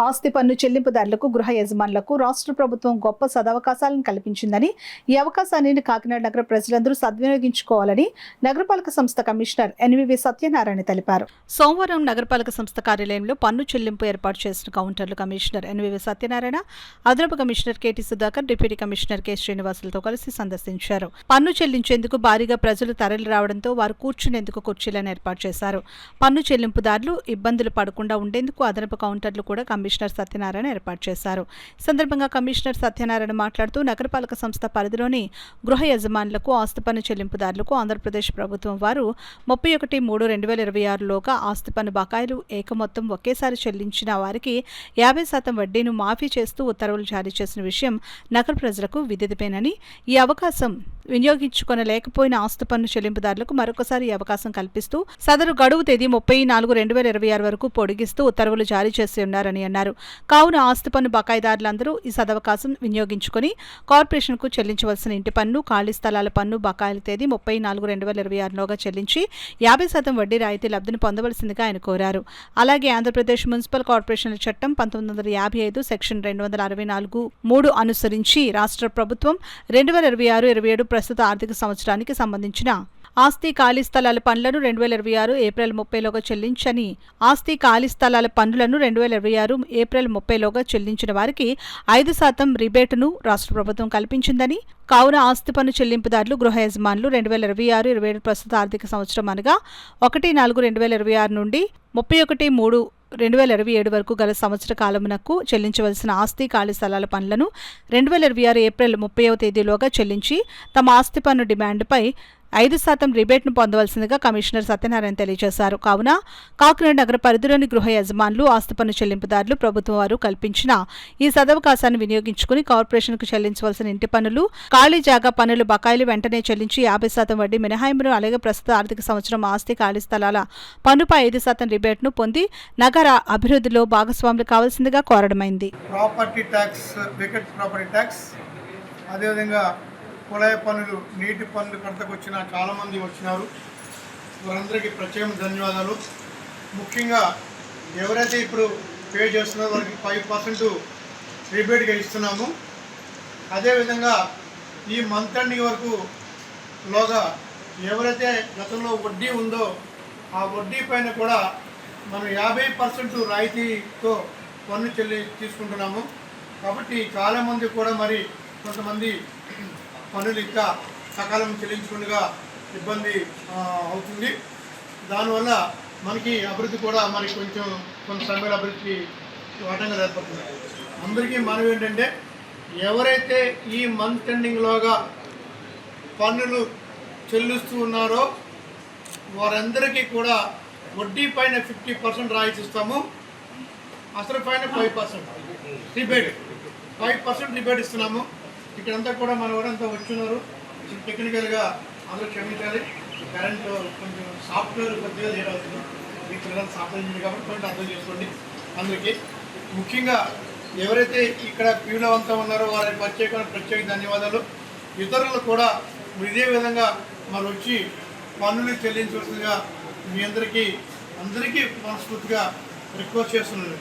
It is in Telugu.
ఆస్తి పన్ను చెల్లింపుదారులకు గృహ యజమానులకు రాష్ట్ర ప్రభుత్వం గొప్ప సదవకాశాలను కల్పించిందని, ఈ అవకాశాన్ని కాకినాడ నగర ప్రజలందరూ సద్వినియోగించుకోవాలని నగరపాలక సంస్థ కమిషనర్ ఎన్వివి సత్యనారాయణ తెలిపారు. సోమవారం నగరపాలక సంస్థ కార్యాలయంలో పన్ను చెల్లింపు ఏర్పాటు చేసిన కౌంటర్లు కమిషనర్ ఎన్వివి సత్యనారాయణ, అదనపు commissioner KT Sudhakar, deputy commissioner K శ్రీనివాసులతో కలిసి సందర్శించారు. పన్ను చెల్లించేందుకు భారీగా ప్రజలు తరలి రావడంతో వారు కూర్చునేందుకు కుర్చీలను ఏర్పాటు చేశారు. పన్ను చెల్లింపుదారులు ఇబ్బందులు పడకుండా ఉండేందుకు అదనపు కౌంటర్లు కూడా కమిషనర్ సత్యనారాయణ ఏర్పాటు చేశారు. ఈ సందర్భంగా కమిషనర్ సత్యనారాయణ మాట్లాడుతూ నగరపాలక సంస్థ పరిధిలోని గృహ యజమానులకు, ఆస్తి పన్ను చెల్లింపుదారులకు ఆంధ్రప్రదేశ్ ప్రభుత్వం వారు 31/3/2026లోగా ఆస్తి పన్ను బకాయిలు ఏకమొత్తం ఒకేసారి చెల్లించిన వారికి 50% వడ్డీను మాఫీ చేస్తూ ఉత్తర్వులు జారీ చేసిన విషయం నగర ప్రజలకు విదితమేనని, ఈ అవకాశం వినియోగించుకొనలేకపోయిన ఆస్తి పన్ను చెల్లింపుదారులకు మరొకసారి ఈ అవకాశం కల్పిస్తూ సదరు గడువు తేదీ 30/4/2026 వరకు పొడిగిస్తూ ఉత్తర్వులు జారీ చేసి ఉన్నారని అన్నారు. కావున ఆస్తి పన్ను బకాయిదారులందరూ ఈ సదవకాశం వినియోగించుకుని కార్పొరేషన్కు చెల్లించవలసిన ఇంటి పన్ను, ఖాళీ స్థలాల పన్ను బకాయిల తేదీ 30/4/2026లోగా చెల్లించి 50% వడ్డీ రాయితీ లబ్ధిని పొందవలసిందిగా ఆయన కోరారు. అలాగే ఆంధ్రప్రదేశ్ మున్సిపల్ కార్పొరేషన్ల చట్టం 1955 సెక్షన్ 264(3) అనుసరించి రాష్ట్ర ప్రభుత్వం 2026-27 ప్రస్తుత ఆర్థిక సంవత్సరానికి సంబంధించిన ఆస్తి ఖాళీ స్థలాల పన్నులను 2026 ఏప్రిల్ 30లోగా చెల్లించని, ఆస్తి ఖాళీ స్థలాల పన్నులను 2026 ఏప్రిల్ 30లోగా చెల్లించిన వారికి 5% రిబేటును రాష్ట్ర ప్రభుత్వం కల్పించిందని, కావున ఆస్తి పన్ను చెల్లింపుదారులు, గృహ యజమానులు 2026-27 ప్రస్తుత ఆర్థిక సంవత్సరం అనగా 1/4/2026 నుండి 31/3/2027 వరకు గల సంవత్సర కాలమునకు చెల్లించవలసిన ఆస్తి ఖాళీ స్థలాల పన్నులను 2026 ఏప్రిల్ 30వ తేదీలోగా చెల్లించి తమ ఆస్తి పన్ను డిమాండ్పై 5% రిబేట్ను పొందవలసిందిగా కమిషనర్ సత్యనారాయణ తెలియజేశారు. కావున కాకినాడ నగర పరిధిలోని గృహ యజమానులు, ఆస్తి పన్ను చెల్లింపుదారులు ప్రభుత్వం వారు కల్పించిన ఈ సదవకాశాన్ని వినియోగించుకుని కార్పొరేషన్కు చెల్లించవలసిన ఇంటి పన్నులు, ఖాళీ జాగా పన్నులు బకాయిలు వెంటనే చెల్లించి 50% వడ్డీ మినహాయింపును, అలాగే ప్రస్తుత ఆర్థిక సంవత్సరం ఆస్తి ఖాళీ స్థలాల పన్నుపై 5% రిబేట్ను పొంది నగర అభివృద్ధిలో భాగస్వాములు కావాల్సిందిగా కోరడమైంది. ప్రాపర్టీ ట్యాక్స్, వికెట్ ప్రాపర్టీ ట్యాక్స్, అదేవిధంగా కుళాయి పన్నులు, నీటి పన్నులు కడతకు వచ్చిన చాలామంది వచ్చినారు. వారందరికీ ప్రత్యేక ధన్యవాదాలు. ముఖ్యంగా ఎవరైతే ఇప్పుడు పే చేస్తున్నారో వారికి 5% రిబేట్గా ఇస్తున్నాము. అదేవిధంగా ఈ మంత్ ఎండింగ్ వరకు లోగా ఎవరైతే గతంలో వడ్డీ ఉందో ఆ వడ్డీ పైన కూడా మనం 50% రాయితీతో పన్ను తీసుకుంటున్నాము. కాబట్టి చాలామంది కూడా మరి కొంతమంది పన్నులు ఇంకా సకాలం చెల్లించకుండా ఇబ్బంది అవుతుంది. దానివల్ల మనకి అభివృద్ధి కూడా మనకి కొంత సమయంలో అభివృద్ధి ఆటంకాలు ఏర్పడుతుంది. అందరికీ మనవి ఏంటంటే, ఎవరైతే ఈ మంత్ ఎండింగ్లోగా పన్నులు చెల్లిస్తూ ఉన్నారో వారందరికీ కూడా వడ్డీ పైన 50% రాయితీ ఇస్తాము. అసలు పైన 5% రిబేట్, 5% రిబేట్ ఇస్తున్నాము. ఇక్కడంతా కూడా మన వారంతా వచ్చున్నారు. టెక్నికల్గా అందరూ క్షమించాలి. కరెంట్ కొంచెం సాఫ్ట్వేర్ కొద్దిగా లేట్ అవుతుంది. మీ పిల్లలు సాఫ్ట్వేర్ ఉంది కాబట్టి కొంచెం అర్థం చేసుకోండి. అందరికీ ముఖ్యంగా ఎవరైతే ఇక్కడ క్యూలో అంతా ఉన్నారో వారికి ప్రత్యేక ధన్యవాదాలు. ఇతరులు కూడా ఇదే విధంగా మరి వచ్చి పన్నులు చెల్లించవలసిందిగా మీ అందరికీ మనస్ఫూర్తిగా రిక్వెస్ట్ చేస్తున్నాను.